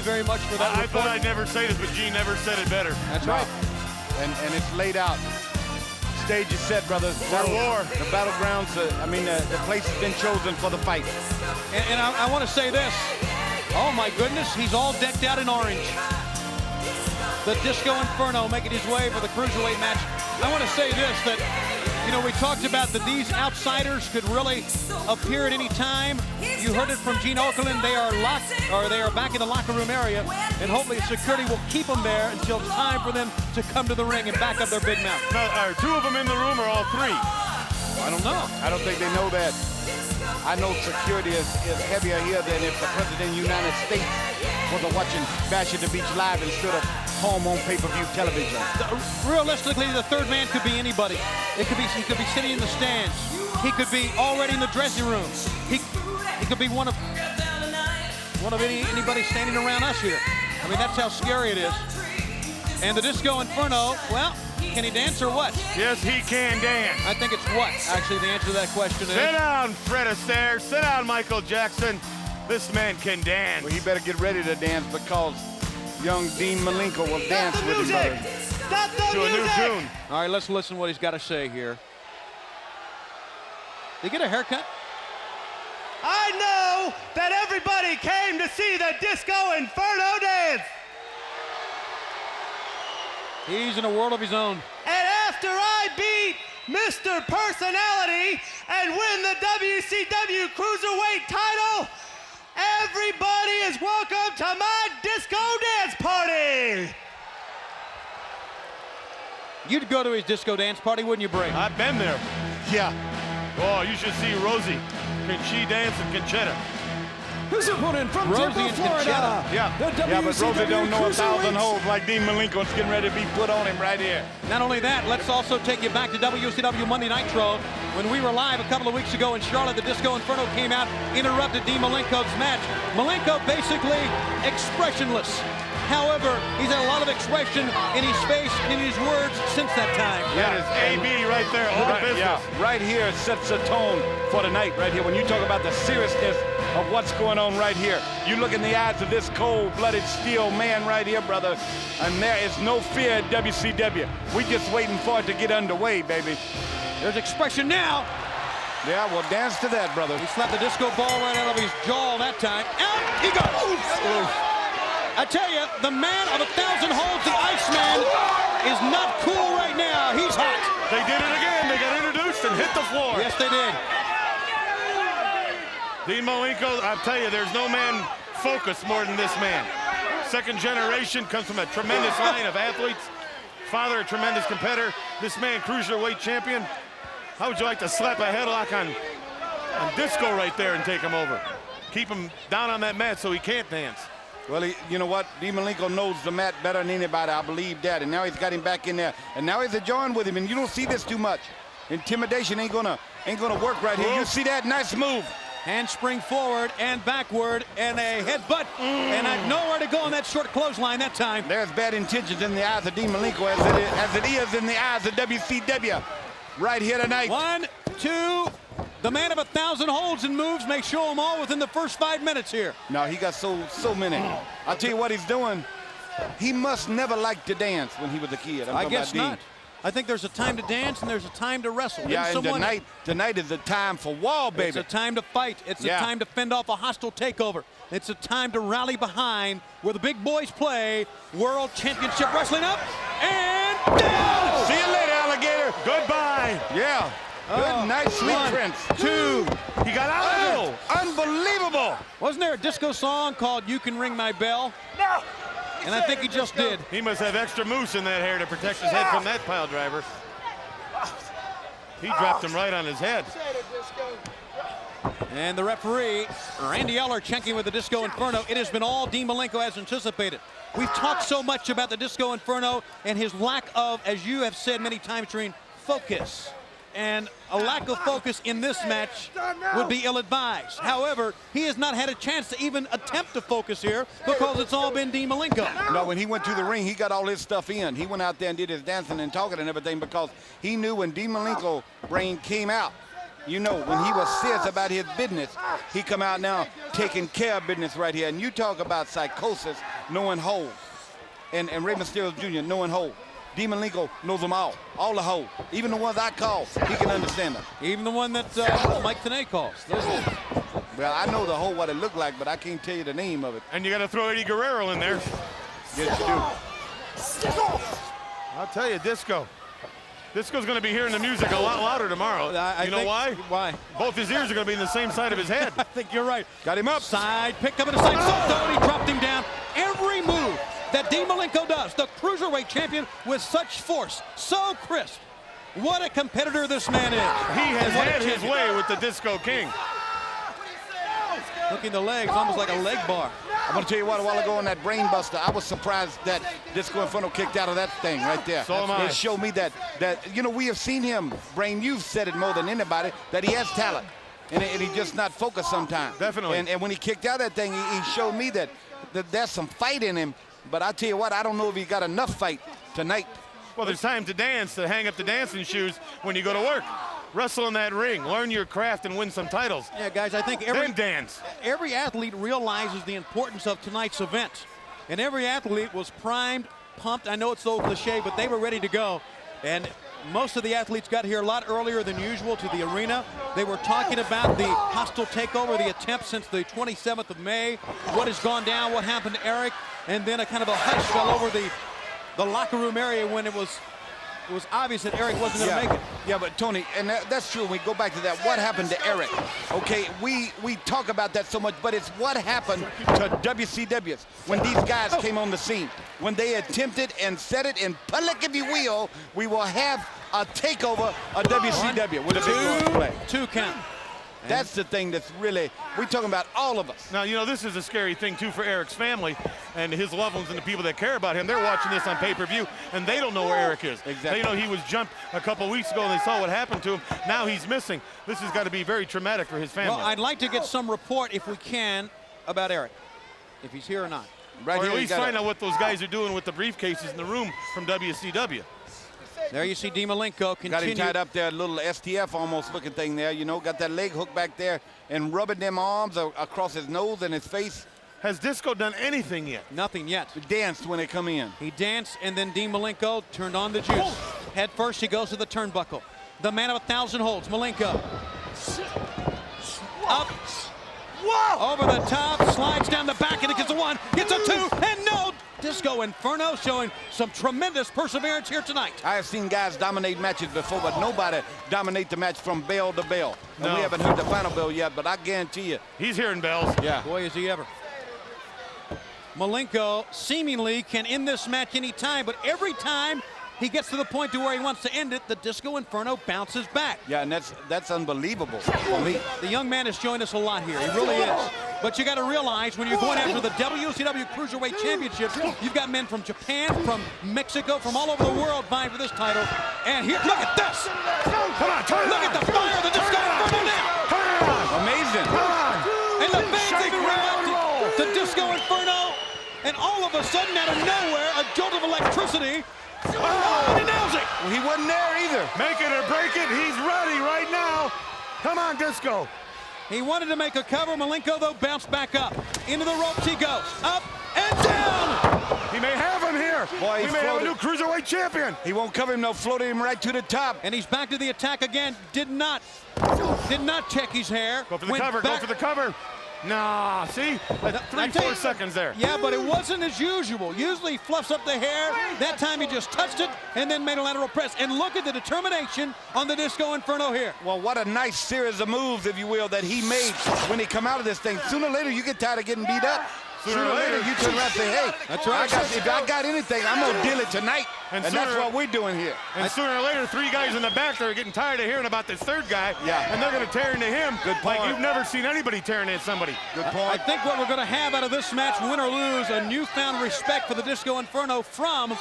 very much for that. I thought I'd never say this, but Gene never said it better. That's right. And it's laid out. Stage is set, brother. War. The battlegrounds, the place has been chosen for the fight. And I want to say this. Oh, my goodness, he's all decked out in orange. The Disco Inferno making his way for the Cruiserweight match. I want to say this, that, you know, we talked about that these outsiders could really appear at any time. You heard it from Gene Okerlund. They are locked, or they are back in the locker room area, and hopefully security will keep them there until it's time for them to come to the ring and back up their big mouth. Now, are two of them in the room or all three? I don't know. I don't think they know that. I know security is heavier here than if the President of the United States was watching Bash at the Beach live instead of home on pay-per-view television. Realistically, the third man could be anybody. He could be sitting in the stands. He could be already in the dressing room. He could be one of anybody standing around us here. I mean, that's how scary it is. And the Disco Inferno, well, can he dance or what? Yes, he can dance. I think it's what, actually, the answer to that question is. Sit down, Fred Astaire. Sit down, Michael Jackson. This man can dance. Well, he better get ready to dance because young Dean Malenko will dance with him, brother. Stop the To a new tune. All right, let's listen to what he's got to say here. Did he get a haircut? I know that everybody came to see the Disco Inferno dance. He's in a world of his own. And after I beat Mr. Personality and win the WCW Cruiserweight Title, everybody is welcome to my disco dance party. You'd go to his disco dance party, wouldn't you, Bray? I've been there. Yeah. Oh, you should see Rosie. Can she dance and Conchetta? His opponent from Rosie Tampa, and Florida. Conchetta. Yeah, The yeah, but Rosie WCW don't know 1,000 Cruiserweights. holes like Dean Malenko. It's getting ready to be put on him right here. Not only that, let's also take you back to WCW Monday Nitro. When we were live a couple of weeks ago in Charlotte, the Disco Inferno came out, interrupted Dean Malenko's match. Malenko basically expressionless. However, he's had a lot of expression in his face and in his words since that time. That is AB right there, all Right, business. yeah, right here sets the tone for the night right here. When you talk about the seriousness of what's going on right here, you look in the eyes of this cold-blooded steel man right here, brother, and there is no fear at WCW. We just waiting for it to get underway, baby. There's expression now. Yeah, well, dance to that, brother. He slapped the disco ball right out of his jaw that time. Out he goes. I tell you, the man of 1,000 holds, the Iceman, is not cool right now. He's hot. They did it again. They got introduced and hit the floor. Yes, they did. Dean Malenko, I'll tell you, there's no man focused more than this man. Second generation, comes from a tremendous line of athletes. Father, a tremendous competitor. This man, cruiserweight champion. How would you like to slap a headlock on Disco right there and take him over? Keep him down on that mat so he can't dance. Well, you know what? Dean Malenko knows the mat better than anybody. I believe that. And now he's got him back in there. And now he's enjoying with him. And you don't see this too much. Intimidation ain't gonna work right here. You see that? Nice move. Handspring forward and backward and a headbutt. And I nowhere to go on that short clothesline that time. There's bad intentions in the eyes of Dean Malenko as it is in the eyes of WCW right here tonight. 1, 2. The man of 1,000 holds and moves may show them all within the first 5 minutes here. No, he got so many. I'll tell you what he's doing. He must never like to dance when he was a kid. I guess not. I think there's a time to dance and there's a time to wrestle. Yeah, and tonight is the time for wall, baby. It's a time to fight. It's a time to fend off a hostile takeover. It's a time to rally behind where the big boys play. World Championship Wrestling up and down. See you later, alligator. Goodbye. Yeah. Good night, sweet prince. 2. He got out of it. Unbelievable. Wasn't there a disco song called You Can Ring My Bell? No. And I think he just did. He must have extra mousse in that hair to protect his head from that pile driver. He dropped him right on his head. And the referee, Randy Eller, checking with the Disco Inferno. It has been all Dean Malenko as anticipated. We've talked so much about the Disco Inferno and his lack of, as you have said many times, Trine, focus. And a lack of focus in this match would be ill-advised. However, he has not had a chance to even attempt to focus here because it's all been Dean Malenko. No, when he went to the ring, he got all his stuff in. He went out there and did his dancing and talking and everything because he knew when Dean Malenko brain came out, you know, when he was serious about his business, he come out now taking care of business right here. And you talk about psychosis knowing whole. And Rey Mysterio Jr. knowing whole. Demon Malenko knows them all the whole. Even the ones I call, he can understand them. Even the one that Mike Tenay calls. Those ones. Well, I know the whole what it looked like, but I can't tell you the name of it. And you got to throw Eddie Guerrero in there. Yes, you do. I'll tell you, Disco. Disco's going to be hearing the music a lot louder tomorrow. You know why? Why? Both his ears are going to be in the same side of his head. I think you're right. Got him up. Side, picked up in the side, and he dropped him down. Every move that Dean Malenko does, the Cruiserweight champion, with such force, so crisp. What a competitor this man is. He has had his way with the Disco King. Looking the legs, almost like a leg bar. I'm going to tell you what, a while ago on that Brain Buster, I was surprised that Disco Inferno kicked out of that thing right there. So am I. It showed me that, you know, we have seen him, Brain, you've said it more than anybody, that he has talent. And he's just not focused sometimes. Definitely. And when he kicked out that thing, he showed me that there's some fight in him. But I tell you what, I don't know if he got enough fight tonight. Well, there's time to dance, to hang up the dancing shoes when you go to work. Wrestle in that ring, learn your craft, and win some titles. Yeah, guys, I think Then dance. every athlete realizes the importance of tonight's event. And every athlete was primed, pumped. I know it's so cliche, but they were ready to go. And most of the athletes got here a lot earlier than usual to the arena. They were talking about the hostile takeover, the attempt since the 27th of May, what has gone down, what happened to Eric, and then a kind of a hush fell over the locker room area when it was obvious that Eric wasn't going to make it. Yeah, but Tony, and that's true. We go back to that. What happened to Eric? Okay, we talk about that so much, but it's what happened to WCWs when these guys came on the scene. When they attempted and said it in public, if you will, we will have a takeover of WCW with a big play. Two count. That's the thing that's really, we're talking about all of us. Now, you know, this is a scary thing, too, for Eric's family and his loved ones and the people that care about him. They're watching this on pay-per-view, and they don't know where Eric is. Exactly. They know he was jumped a couple weeks ago, and they saw what happened to him. Now he's missing. This has got to be very traumatic for his family. Well, I'd like to get some report, if we can, about Eric, if he's here or not. Or at least find out what those guys are doing with the briefcases in the room from WCW. There you see Dean Malenko continue. Got him tied up there, a little STF almost looking thing there, you know, got that leg hook back there and rubbing them arms across his nose and his face. Has Disco done anything yet? Nothing yet. Danced when they come in. He danced, and then Dean Malenko turned on the juice. Head first, he goes to the turnbuckle. The man of 1,000 holds, Malenko. Up. Whoa! Over the top, slides down the back, and it gets a one, gets a two, and no! Disco Inferno showing some tremendous perseverance here tonight. I have seen guys dominate matches before, but nobody dominate the match from bell to bell. And No. we haven't heard the final bell yet, but I guarantee you. He's hearing bells. Yeah. Boy, is he ever. Malenko seemingly can end this match any time, but every time he gets to the point to where he wants to end it, the Disco Inferno bounces back. Yeah, and that's unbelievable. The young man is showing us a lot here. He really is. But you got to realize when you're going after the WCW Cruiserweight Championship, you've got men from Japan, from Mexico, from all over the world vying for this title. And here, look at this. Come on, turn it Look on. at the fire of the Disco Inferno now. Turn it on. Amazing. Come on. And the fans Shake, even rattle, react to Disco Inferno. And all of a sudden, out of nowhere, a jolt of electricity. Oh, and he nails it. Well, he wasn't there either. Make it or break it. He's ready right now. Come on, Disco. He wanted to make a cover. Malenko, though, bounced back up. Into the ropes he goes. Up and down. He may have him here. Boy, we he may have a floated. new Cruiserweight champion. He won't cover him, no, floated him right to the top. And he's back to the attack again. Did not check his hair. Go for the Went cover. back. Go for the cover. Nah, see? I tell 3-4 you- seconds there. Yeah, but it wasn't as usual. Usually he fluffs up the hair. That time he just touched it and then made a lateral press. And look at the determination on the Disco Inferno here. Well, what a nice series of moves, if you will, that he made when he come out of this thing. Sooner or later, you get tired of getting beat up. Sooner or later, you turn around and say, hey, That's right. if I got anything, I'm going to deal it tonight. And And that's sooner- what we're doing here. And sooner or later, three guys in the back that are getting tired of hearing about this third guy. Yeah. And they're going to tear into him. Good Like point. you've never seen anybody tearing into somebody. Good I point. think what we're going to have out of this match, win or lose, a newfound respect for the Disco Inferno from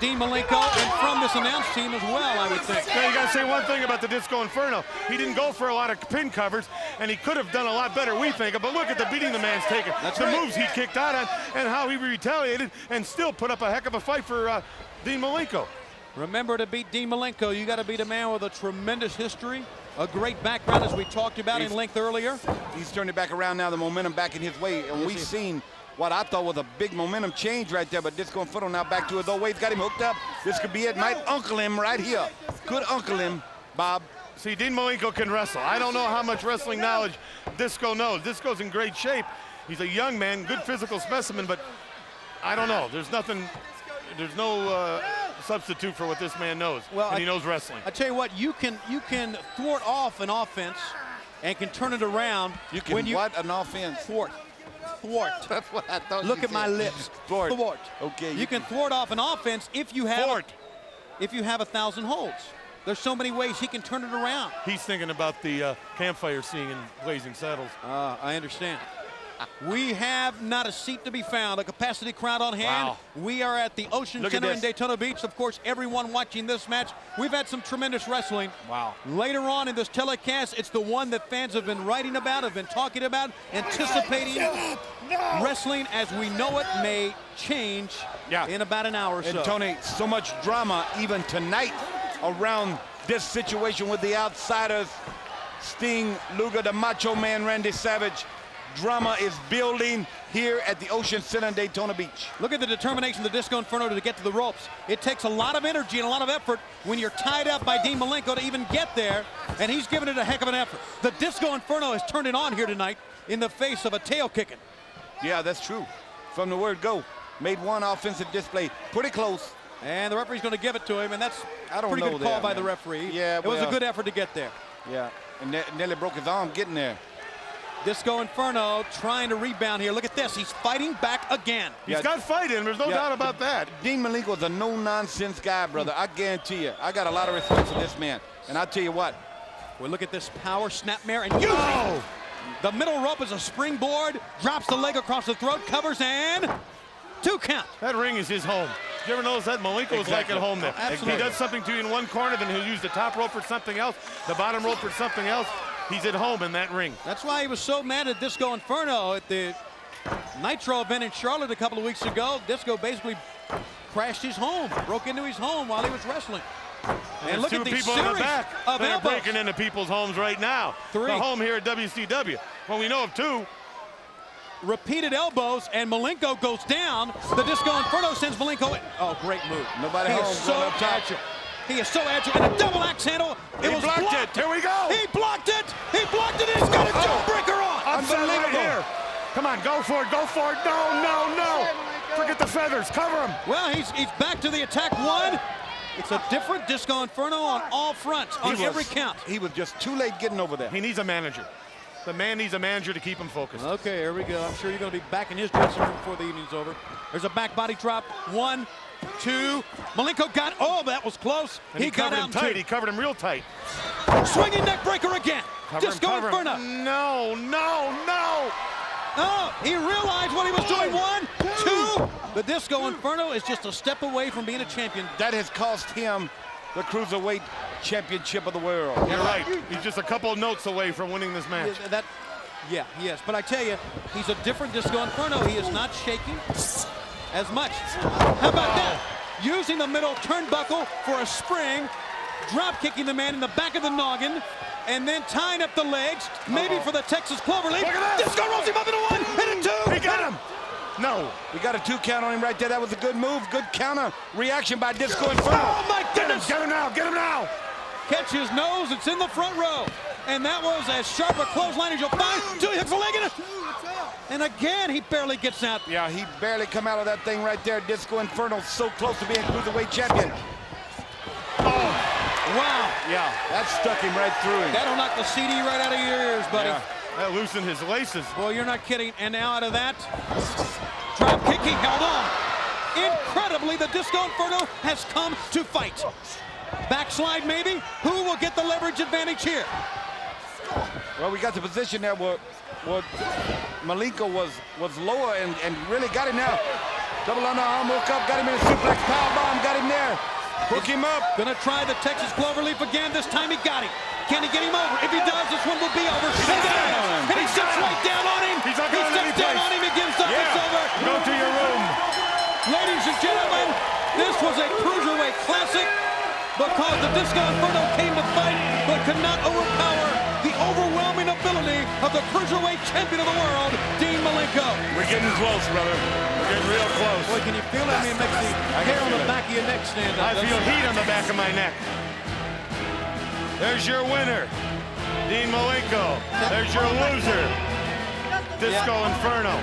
Dean Malenko and from this announce team as well, I would think. Now, you got to say one thing about the Disco Inferno. He didn't go for a lot of pin covers, and he could have done a lot better, we think. But look at the beating the man's taken. That's the right. moves he kicked out on and how he retaliated and still put up a heck of a fight for Dean Malenko. Remember, to beat Dean Malenko, you got to beat a man with a tremendous history, a great background, as we talked about in length earlier. He's turning it back around now, the momentum back in his way. And we've seen what I thought was a big momentum change right there, but Disco Inferno now back to his old ways, got him hooked up. This could be it, might uncle him right here. Could uncle him, Bob. See, Dean Malenko can wrestle. I don't know how much wrestling knowledge Disco knows. Disco's in great shape. He's a young man, good physical specimen, but I don't know. There's no substitute for what this man knows. Well, and he knows wrestling. I tell you what, you can thwart off an offense and can turn it around. You can when what an offense? Thwart. That's what I thought. Look you at my said. lips. Thwart. Thwart. Okay. You can thwart off an offense if you have Thwart. if you have 1,000 holds. There's so many ways he can turn it around. He's thinking about the campfire scene in Blazing Saddles. I understand. We have not a seat to be found, a capacity crowd on hand. Wow. We are at the Ocean Look at Center in this. Daytona Beach. Of course, everyone watching this match, we've had some tremendous wrestling. Wow. Later on in this telecast, it's the one that fans have been writing about, have been talking about, anticipating. Wrestling as we know it may change in about an hour or so. And Tony, so much drama even tonight around this situation with the outsiders. Sting, Luger, the Macho Man, Randy Savage. Drama is building here at the Ocean Center in Daytona Beach. Look at the determination of the Disco Inferno to get to the ropes. It takes a lot of energy and a lot of effort when you're tied up by Dean Malenko to even get there, and he's given it a heck of an effort. The Disco Inferno has turned it on here tonight in the face of a tail kicking. Yeah, that's true. From the word go, made one offensive display, pretty close. And the referee's going to give it to him, and that's I don't pretty know good call that, by man. the referee. Yeah, it was a well- good effort to get there. Yeah, and nearly broke his arm getting there. Disco Inferno trying to rebound here. Look at this. He's fighting back again. He's got fight in him. There's no doubt about that. Dean Malenko is a no-nonsense guy, brother. I guarantee you. I got a lot of respect for this man. And I'll tell you what. Well, look at this power snapmare and using the middle rope as a springboard. Drops the leg across the throat, covers, and 2 count. That ring is his home. Did you ever notice that? Malenko is like at home there. Absolutely. He does something to you in one corner, then he'll use the top rope for something else, the bottom rope for something else. He's at home in that ring. That's why he was so mad at Disco Inferno at the Nitro event in Charlotte a couple of weeks ago. Disco basically crashed his home, broke into his home while he was wrestling. And look two at the people in the series back of that are elbows. breaking into people's homes right now. 3. The home here at WCW. Well, we know of 2. Repeated elbows, and Malenko goes down. The Disco Inferno sends Malenko in. Oh, great move. Nobody He home, is so going up top. agile. He is so agile, and a double axe handle. He was blocked it. Here we go. He blocked it. He blocked it. He's got a jawbreaker on. Upset right here. Come on, go for it, go for it. No, no, no. Forget the feathers, cover him. Well, he's back to the attack 1. It's a different Disco Inferno on all fronts, on every count. He was just too late getting over there. He needs a manager. The man needs a manager to keep him focused. Okay, here we go. I'm sure you're going to be back in his dressing room before the evening's over. There's a back body drop. 1, 2. Malenko got, oh, that was close. And he got covered out him in tight. 2. He covered him real tight. Swinging neck breaker again. Disco Inferno. No, no, no. Oh, he realized what he was doing. 1, 2. The Disco Inferno is just a step away from being a champion. That has cost him the Cruiserweight Championship of the world. You're right. He's just a couple of notes away from winning this match. Yeah, he is. But I tell you, he's a different Disco Inferno. He is not shaking as much. How about that? Using the middle turnbuckle for a spring, drop kicking the man in the back of the noggin, and then tying up the legs, maybe for the Texas Cloverleaf. Look at that. Disco rolls him up into 1 and a 2. He got him. No. We got a 2 count on him right there. That was a good move. Good counter reaction by Disco Inferno. Oh my goodness! Get him now, get him now. Catch his nose, it's in the front row. And that was as sharp a clothesline as you'll find. Till he hooks a leg in it. And again, he barely gets out. Yeah, he barely come out of that thing right there. Disco Inferno so close to being Cruiserweight champion. Oh, wow. Yeah, that stuck him right through him. That'll knock the CD right out of your ears, buddy. Yeah. That loosened his laces. Boy, you're not kidding. And now out of that, drop kick, he held on. Incredibly, the Disco Inferno has come to fight. Backslide maybe? Who will get the leverage advantage here? Well, we got the position there where Malenko was lower and really got him now. Double underarm, woke up, got him in a suplex, powerbomb, got him there. Hook him up. Gonna try the Texas Cloverleaf again. This time he got him. Can he get him over? If he does, this one will be over. And he sits right down on him. He's not He going sits down anyplace. on him and gives up. It's over. Go to your room. Ladies and gentlemen, this was a Cruiserweight classic because the Disco Inferno came to fight but could not overpower the overwhelming responsibility of the Cruiserweight Champion of the world, Dean Malenko. We're getting close, brother. We're getting real close. Boy, can you feel that? I mean, it makes the hair on the back of your neck stand up. I feel heat on the back of my neck. There's your winner, Dean Malenko. There's your loser, Disco Inferno.